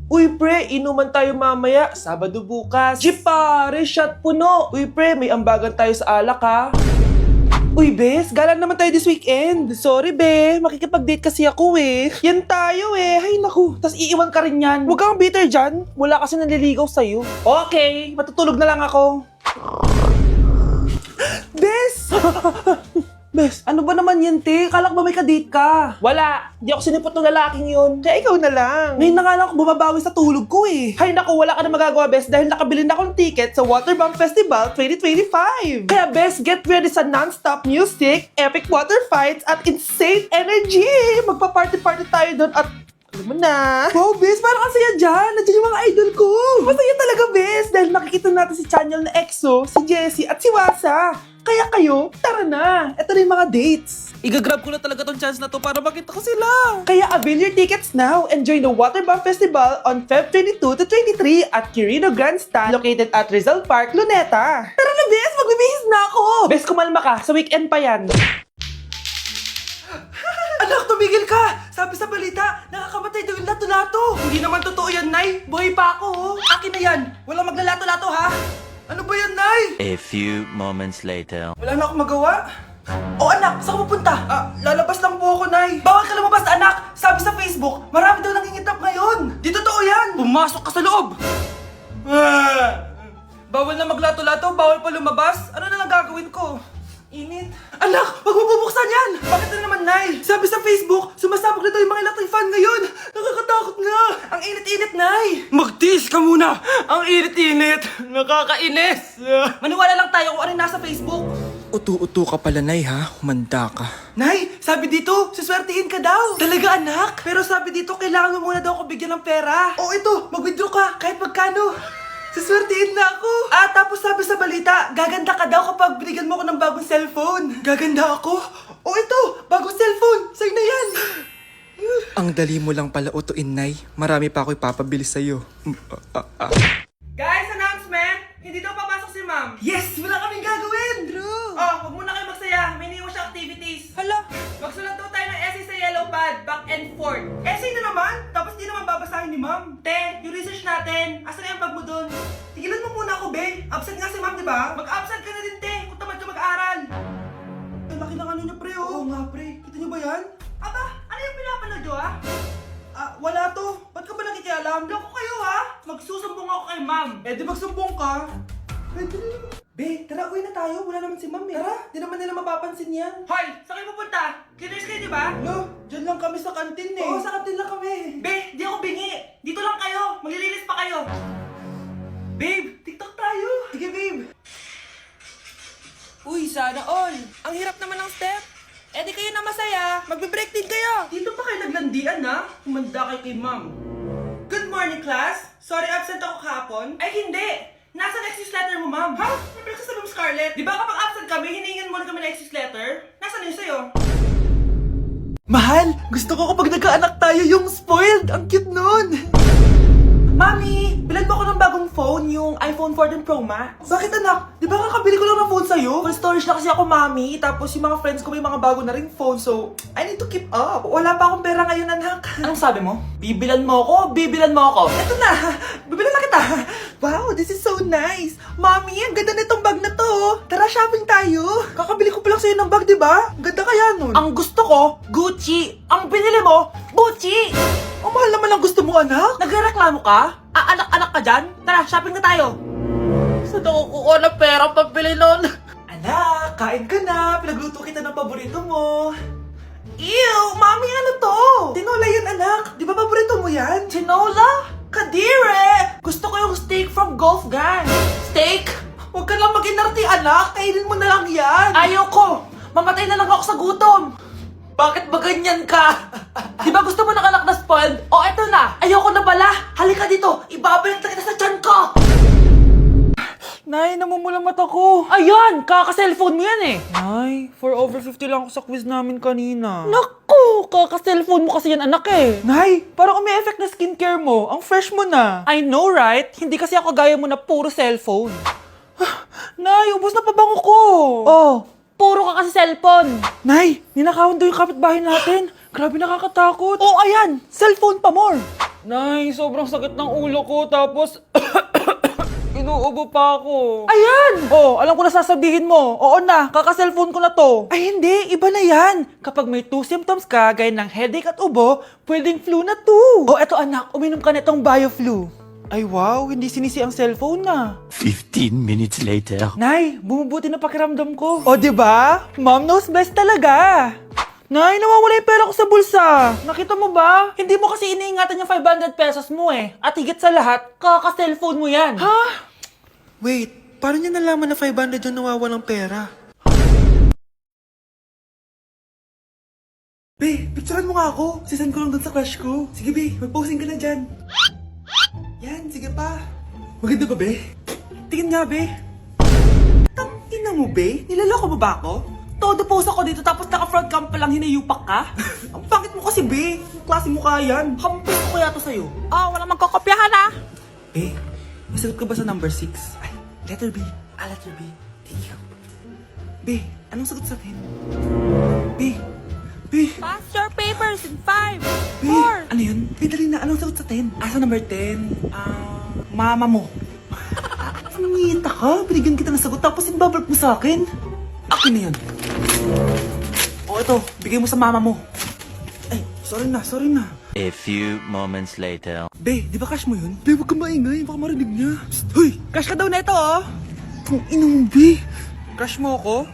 Uy pre, inuman tayo mamaya, Sabado bukas. Jeep pare, shot puno. Uy pre, may ambagan tayo sa alak ha. Uy bes, gala naman tayo this weekend. Sorry be, makikipag-date kasi ako eh. Yan tayo eh, ay naku. Tas iiwan ka rin yan. Huwag kang bitter dyan, wala kasi naliligaw sa'yo. Okay, matutulog na lang ako. Bes! Bes, ano ba naman yan, te? Kala ko ba may kadate ka? Wala. Di ako sinipot ng lalaking yun. Kaya ikaw na lang. Ngayon na nga lang ako bumabawi sa tulog ko eh. Hay naku, wala ka na magagawa, Bes, dahil nakabili na akong ticket sa Waterbomb Festival 2025. Kaya, Bes, get ready sa non-stop music, epic water fights, at insane energy. Magpa-party-party tayo doon at alam mo na. Wow, Bes, parang ang saya dyan. Nandiyan yung mga idol ko. Masaya talaga, Bes, dahil makikita natin si Channel na EXO, si Jessie, at si Wasa. Kaya kayo, tara na. Ito na yung mga dates. Igagrab ko na talaga tong chance na to para makita ko sila. Kaya avail your tickets now and join the Waterbomb Festival on Feb 22 to 23 at Quirino Grandstand located at Rizal Park, Luneta. Tara na, Bes! Magbibihis na ako! Bes, kumalma ka. Sa weekend pa yan. Anak, tumigil ka! Sabi sa balita, nakakamatay daw yung lato-lato. Hindi naman totoo yan, Nay. Buhay pa ako, oh. Akin na yan. Walang maglalato-lato, ha? Ano ba yan, Nay? A few moments later. Wala na akong magawa. Oh, anak, saan ka pupunta? Lalabas lang po ako, Nay. Bawal ka lumabas, anak. Sabi sa Facebook, marami daw nangingitap ngayon. Di totoo yan. Pumasok ka sa loob. Bawal na maglato-lato, bawal pa lumabas. Ano na lang gagawin ko? Init. Anak, wag mo bubuksan yan! Bakit na naman, Nay? Sabi sa Facebook, sumasabog na daw yung mga electric fan ngayon. Nakakatakot na. Ang init-init, Nay. Magtiis ka muna. Ang init-init. Nakakainis. Maniwala lang tayo kung ano yung nasa Facebook. Utu-utu ka pala, Nay, ha? Humanda ka. Nay, sabi dito, siswertihin ka daw. Talaga, anak? Pero sabi dito, kailangan mo muna daw ako bigyan ng pera. Oh, ito, mag-withdraw ka, kahit magkano. Siswertihin na ako. Tapos sabi sa balita, gaganda ka daw kapag binigyan mo ako ng bagong cellphone. Gaganda ako? Oh, ito, bagong cellphone. Sa'yo na yan. Ang dali mo lang pala utuin, Nay. Marami pa ako ipapabili sa'yo. Guys, announcement! Hindi daw papasok si Ma'am. Yes! Wala kaming gagawin! True! Oh, huwag muna kayo magsaya. May iniwan siya activities. Hala! Magsulat daw tayo ng essay sa yellow pad, back and forth. Essay na naman? Tapos di naman babasahin ni Ma'am. Te, yung research natin. Asan na yung bag mo dun? Tigilan mo muna ako, be. Absent nga si Ma'am, di ba? Mag-absent ka na din, te. Kung tamad ka mag-aaral. Ang laki ng ano niya, pre, oh. Oo nga, pre. Kita niyo ba yan? Aba, ano yung pinapanood nyo, ha? Wala to. Ba't ka ba nakikialam? Loko kayo, ha? Magsusumbong ako kay Ma'am. Eh, di magsumbong ka. Pwede na naman. Be, tara, uwi na tayo. Wala naman si Ma'am, eh. Tara, di naman nila mapapansin yan. Hoy, saan kayo pupunta? Kinis kayo, di ba? No, dyan lang kami sa kantin, eh. Oo, sa kantin lang kami. Be, di ako bingi. Dito lang kayo. Maglilinis pa kayo. Babe, TikTok tayo. Sige, babe. Uy, sana all. Ang hirap naman ng step. Eh di kayo na masaya. Magbe-break din kayo. Dito pa kayo naglandian, ha? Humanda kayo kay Ma'am. Good morning, class. Sorry, absent ako kahapon. Ay, hindi. Nasa excuse letter mo, Ma'am. Ha? May pinagsasabi mo, Scarlett. Di ba kapag absent kami, hiningan mo na kami ng excuse letter? Nasaan yun sa'yo? Mahal, gusto ko kapag nagkaanak tayo yung spoiled. Ang cute nun. Mami, bilan mo ako ng bagong phone, yung iPhone 14 Pro Max. Bakit, anak? Di ba kakabili ko lang ng phone sa'yo? Full storage na kasi ako, Mami. Tapos yung mga friends ko may mga bago na ring phone, so I need to keep up. Wala pa akong pera ngayon, anak. Anong sabi mo? Bibilan mo ako? Bibilan mo ako? Eto na, bibilan na kita. Wow, this is so nice. Mami, ang ganda nitong bag na to. Tara, shopping tayo. Kakabili ko pa lang sa'yo ng bag, di ba? Ang ganda kaya nun. Ang gusto ko, Gucci. Ang binili mo, Gucci. Ang mahal naman ang gusto mo, anak. Nagreklamo ka? Anak-anak ka dyan? Tara, shopping na tayo. Saan ako kukuha ng pera pambili nun? Anak, kain ka na. Pinagluto kita ng paborito mo. Ew, Mami, ano to? Tinola yun, anak. Di ba paborito mo yan? Tinola? Kadire! Gusto ko yung steak from Golf Gang. Steak? Huwag ka lang mag-inarti, anak. Kainin mo na lang yan. Ayoko. Mamatay na lang ako sa gutom. Bakit ba ganyan ka? Di ba gusto mo ng anak na spoiled? O eto na, ayoko na pala. Halika dito, ibabalik na kita sa tiyan ko. Nay, namumulang mata ko. Ayan, kaka-cellphone mo yan eh. Nay, for over 50 lang ako sa quiz namin kanina. Naku, kaka-cellphone mo kasi yan anak eh. Nay, parang umi-effect na skincare mo. Ang fresh mo na. I know right? Hindi kasi ako gaya mo na puro cellphone. Nay, ubos na pabango ko. Oh, puro ka kasi cellphone. Nay, ninakawan daw yung kapitbahay natin. Grabe nakakatakot. Oh, ayan, cellphone pa more. Nay, sobrang sakit ng ulo ko, tapos inuubo pa ako. Ayan! Oh, alam ko na sasabihin mo. Oo na, kaka-cellphone ko na to. Ay hindi, iba na yan. Kapag may 2 symptoms ka, gaya ng headache at ubo, pwedeng flu na to. Oh, eto anak, uminom ka nitong BioFlu. Ay wow, hindi sinisi ang cellphone na. 15 minutes later. Nay, bumubuti na pakiramdam ko. O, di ba? Mom knows best talaga. Nay, nawawala yung pera ko sa bulsa. Nakita mo ba? Hindi mo kasi iniingatan yung 500 pesos mo eh. At higit sa lahat, kaka-cellphone mo yan. Ha? Wait, paano niya nalaman na 500 yung nawawalang pera? Be, picturean mo nga ako. Sisend ko lang dun sa crush ko. Sige, Be, mag-posing ka na dyan. Yan, sige pa. Maganda ba, Be? Tingin nga, Be. Tangina mo, Be? Nilaloko mo ba ako? Todo post ako dito tapos naka-front cam pa lang hinayupak ka? Ang pangit mo kasi, Be. Ang klase mo kaya yan. Hampis ko kaya to sa'yo. Walang magkokopyahan ah. Be, masagot ka ba sa number 6? Ay, letter B. Letter B. Thank you. Be, anong sagot sa 10? Be, Pass your papers in 5, Be, ano yun? Be, dali na. Anong sagot sa 10? Sa number 10? Mama mo. Nangita ka? Binigyan kita ng sagot tapos ibabalik mo sa akin? Akin na yun. O, ito. Bigay mo sa mama mo. Ay, sorry na. A few moments later. Be, di ba crush mo yun? Be, huwag ka maingay. Baka marinig niya. Psst, hoy! Crush ka daw na ito, oh! Kung ina mo, Be. Crush mo ako?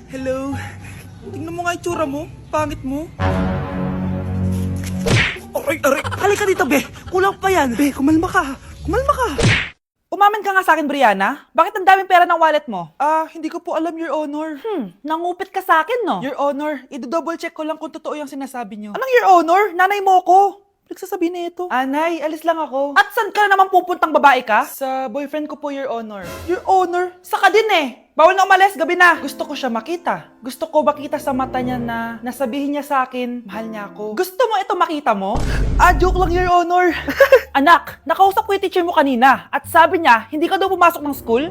Hello. Tingnan mo nga yung tsura mo. Pangit mo. Aray! Halika dito, Be. Kulang pa yan. Be, kumalma ka. Umamin ka nga sa akin, Brianna. Bakit ang daming pera ng wallet mo? Hindi ko po alam, Your Honor. Nangupit ka sa akin, no? Your Honor, i-double check ko lang kung totoo yung sinasabi niyo. Anong Your Honor? Nanay mo ko. Nagsasabi na ito. Anay, alis lang ako. At saan ka na naman pupuntang babae ka? Sa boyfriend ko po, Your Honor. Your Honor, saka din eh. Bawal na umalis, gabi na. Gusto ko siya makita. Gusto ko makita sa mata niya na nasabihin niya sa akin, mahal niya ako. Gusto mo ito makita mo? Joke lang, Your Honor. Anak, nakausap ko yung teacher mo kanina at sabi niya, hindi ka daw pumasok ng school?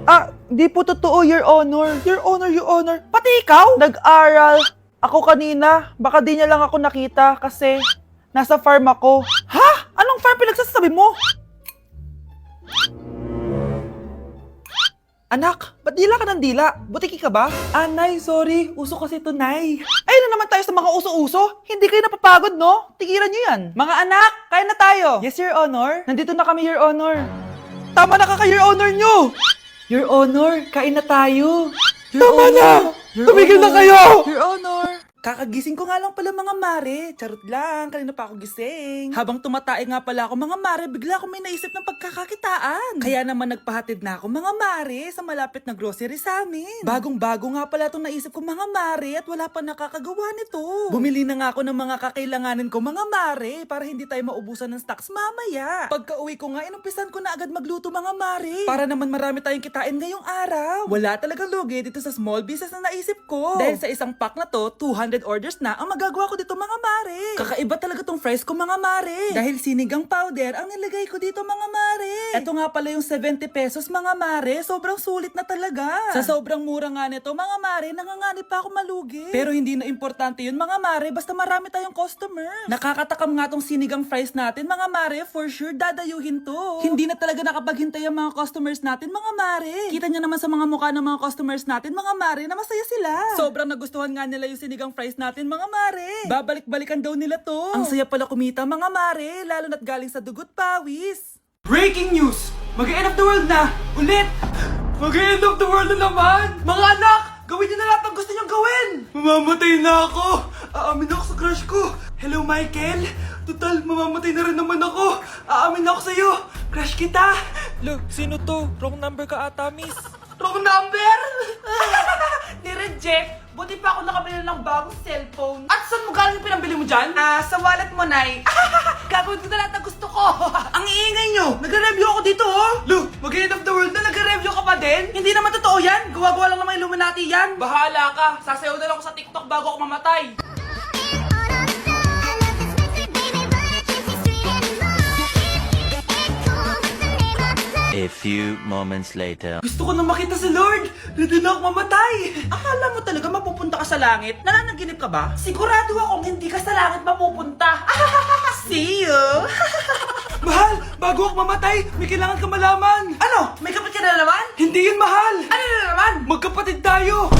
Di po totoo, Your Honor. Your Honor. Pati ikaw? Nag-aral. Ako kanina, baka di niya lang ako nakita kasi nasa farm ako. Ha? Anong farm pinagsasabi mo? Anak, ba't dila ka ng dila? Butiki ka ba? Nay, sorry. Uso kasi ito, Nay. Ay na naman tayo sa mga uso-uso. Hindi kayo napapagod, no? Tigilan nyo yan. Mga anak, kain na tayo. Yes, Your Honor. Nandito na kami, Your Honor. Tama na ka, Your Honor nyo. Your Honor, kain na tayo. Tama na! Tumigil na kayo! Your Honor. Kakagising ko nga lang pala mga mare. Charot lang, kanina pa ako gising. Habang tumatae nga pala ako mga mare, bigla ako may naisip ng pagkakakitaan. Kaya naman nagpahatid na ako mga mare sa malapit na grocery sa amin. Bagong-bago nga pala itong naisip ko mga mare at wala pa nakakagawa nito. Bumili na nga ako ng mga kakailanganin ko mga mare para hindi tayo maubusan ng stocks mamaya. Pagka uwi ko nga, inumpisan ko na agad magluto mga mare. Para naman marami tayong kitain ngayong araw. Wala talagang lugi dito sa small business na naisip ko. Dahil sa isang pack na to, 200 orders na ang magagawa ko dito mga mare. Kakaiba talaga tong fries ko mga mare. Dahil sinigang powder ang nilagay ko dito mga mare. Ito nga pala yung 70 pesos mga mare. Sobrang sulit na talaga. Sa sobrang mura nga nito mga mare, nanganganib pa ako malugi. Pero hindi na importante yun mga mare, basta marami tayong customers. Nakakatakam nga tong sinigang fries natin mga mare, for sure dadayuhin to. Hindi na talaga nakapaghintay ang mga customers natin mga mare. Kita niya naman sa mga mukha ng mga customers natin mga mare na masaya sila. Sobrang nagustuhan nga nila yung sinigang fries natin mga mare. Babalik-balikan daw nila to. Ang saya pala kumita mga mare, lalo na't galing sa dugot pawis. Breaking news! Mag-end of the world na! Ulit! Mag-end of the world na naman! Mga anak! Gawin niyo na lahat ng gusto niyong gawin! Mamamatay na ako! Aamin ako sa crush ko! Hello, Michael! Total, mamamatay na rin naman ako! Aamin ako sa'yo! Crush kita! Look, sino to? Wrong number ka ata, miss. Wrong number! Ni-reject! Buti pa ako nakabili ng bagong cellphone. At saan mo galing yung pinambili mo dyan? Sa wallet mo, Nay. Gagawin ko na lahat ng gusto ko. Ang iingay nyo! Nag-review ako dito, oh! Lu, mag-end of the world na nag-review ka pa din? Hindi naman totoo yan. Gawa-gawa lang naman Illuminati yan. Bahala ka. Sasayaw na lang ako sa TikTok bago ako mamatay. A few moments later. Gusto ko na makita si Lord! Ready na ako mamatay! Akala mo talaga mapupunta ka sa langit? Nananaginip ka ba? Sigurado akong hindi ka sa langit mapupunta! See you! Mahal, bago ako mamatay, may kailangan ka malaman. Ano? May kapatid ka na naman? Hindi yun, mahal. Ano na naman? Magkapatid tayo.